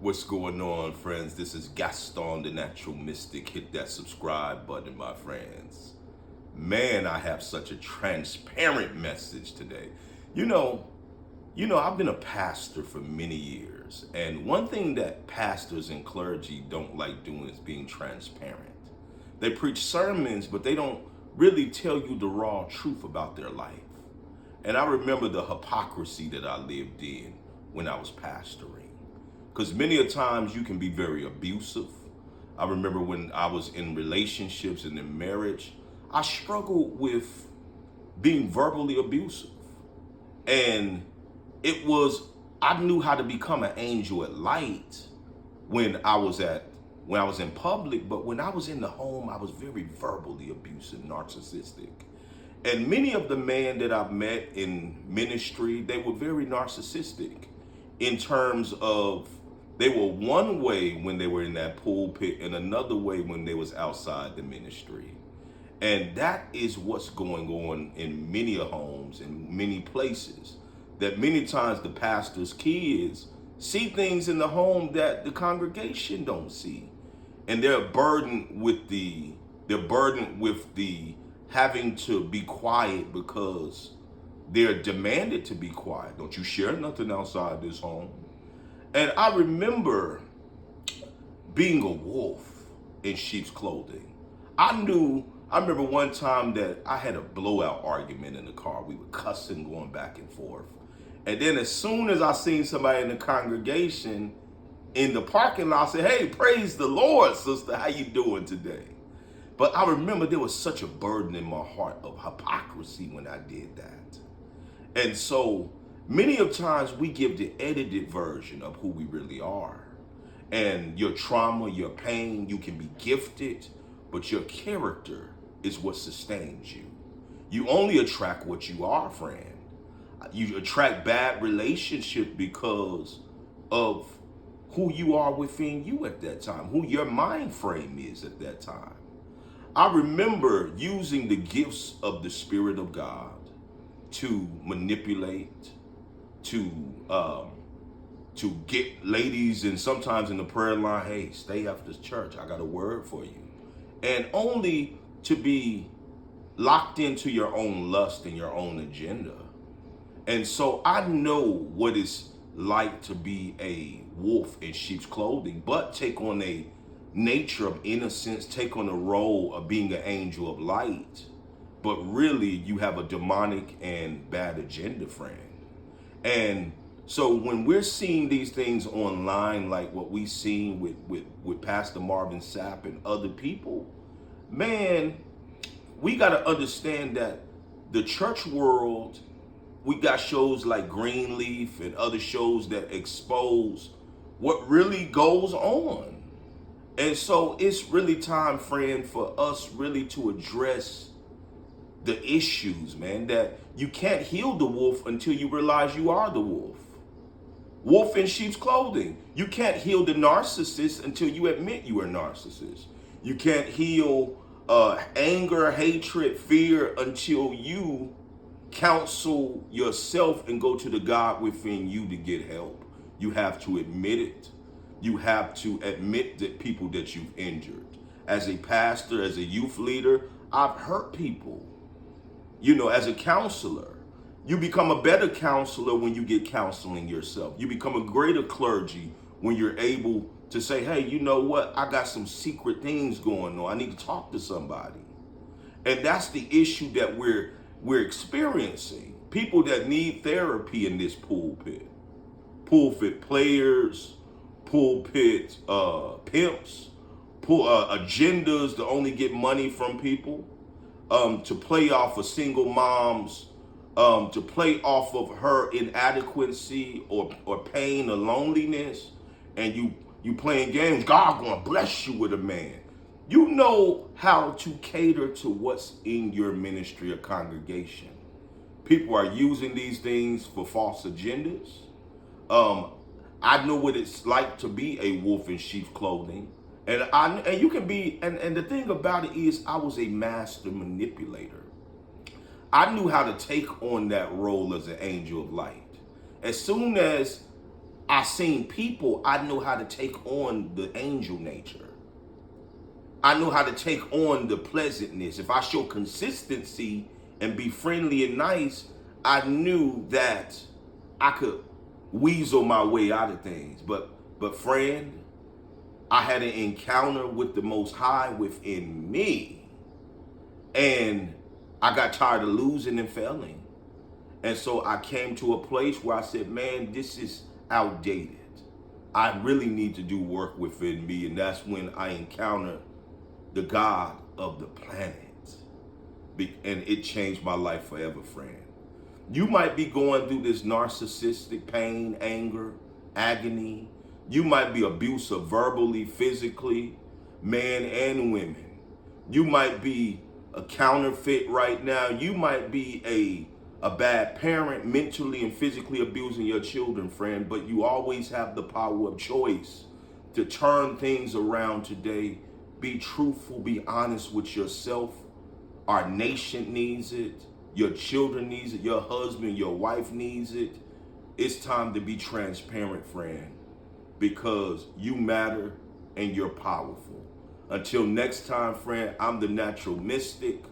What's going on, friends? This is Gaston, the Natural Mystic. Hit that subscribe button, my friends. Man, I have such a transparent message today. You know, I've been a pastor for many years, and one thing that pastors and clergy don't like doing is being transparent. They preach sermons, but they don't really tell you the raw truth about their life. And I remember the hypocrisy that I lived in when I was pastoring. Because many a times you can be very abusive. I remember when I was in relationships and in marriage, I struggled with being verbally abusive. And it was, I knew how to become an angel at light when I was in public, but when I was in the home, I was very verbally abusive, narcissistic. And many of the men that I've met in ministry, they were very narcissistic in terms of they were one way when they were in that pulpit and another way when they was outside the ministry. And that is what's going on in many homes and many places. That many times the pastor's kids see things in the home that the congregation don't see. And they're burdened with the having to be quiet because they're demanded to be quiet. Don't you share nothing outside this home? And I remember being a wolf in sheep's clothing. I remember one time that I had a blowout argument in the car. We were cussing, going back and forth. And then as soon as I seen somebody in the congregation in the parking lot, I said, "Hey, praise the Lord, sister. How you doing today?" But I remember there was such a burden in my heart of hypocrisy when I did that. And so many of times we give the edited version of who we really are. And your trauma, your pain, you can be gifted, but your character is what sustains you. You only attract what you are, friend. You attract bad relationship because of who you are within you at that time, who your mind frame is at that time. I remember using the gifts of the Spirit of God to manipulate, to get ladies, and sometimes in the prayer line, "Hey, stay after church. I got a word for you," and only to be locked into your own lust and your own agenda. And so I know what it's like to be a wolf in sheep's clothing, but take on a nature of innocence, take on the role of being an angel of light. But really, you have a demonic and bad agenda, friend. And so when we're seeing these things online, like what we seen with Pastor Marvin Sapp and other people, man, we got to understand that the church world, we got shows like Greenleaf and other shows that expose what really goes on. And so it's really time, friend, for us really to address the issues, man, that you can't heal the wolf until you realize you are the wolf. Wolf in sheep's clothing. You can't heal the narcissist until you admit you are a narcissist. You can't heal anger, hatred, fear until you counsel yourself and go to the God within you to get help. You have to admit it. You have to admit that people that you've injured. As a pastor, as a youth leader, I've hurt people. As a counselor, you become a better counselor when you get counseling yourself. You become a greater clergy when you're able to say, "Hey, you know what? I got some secret things going on. I need to talk to somebody." And that's the issue that we're experiencing. People that need therapy in this pulpit. Pulpit players, pulpit pimps, agendas to only get money from people. To play off of single moms, to play off of her inadequacy or pain or loneliness, and you playing games. God gonna bless you with a man. You know how to cater to what's in your ministry or congregation. People are using these things for false agendas. I know what it's like to be a wolf in sheep's clothing. And you can be, and the thing about it is I was a master manipulator. I knew how to take on that role as an angel of light. As soon as I seen people, I know how to take on the angel nature. I know how to take on the pleasantness. If I show consistency and be friendly and nice, I knew that I could weasel my way out of things. But friend, I had an encounter with the Most High within me. And I got tired of losing and failing. And so I came to a place where I said, man, this is outdated. I really need to do work within me. And that's when I encountered the God of the planet. And it changed my life forever, friend. You might be going through this narcissistic pain, anger, agony. You might be abusive verbally, physically, men and women. You might be a counterfeit right now. You might be a bad parent, mentally and physically abusing your children, friend. But you always have the power of choice to turn things around today. Be truthful, be honest with yourself. Our nation needs it. Your children needs it. Your husband, your wife needs it. It's time to be transparent, friend, because you matter and you're powerful. Until next time, friend, I'm the Natural Mystic.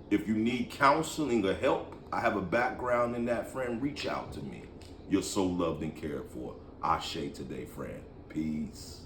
If you need counseling or help, I have a background in that, friend. Reach out to me. You're so loved and cared for. Ashe today, friend. Peace.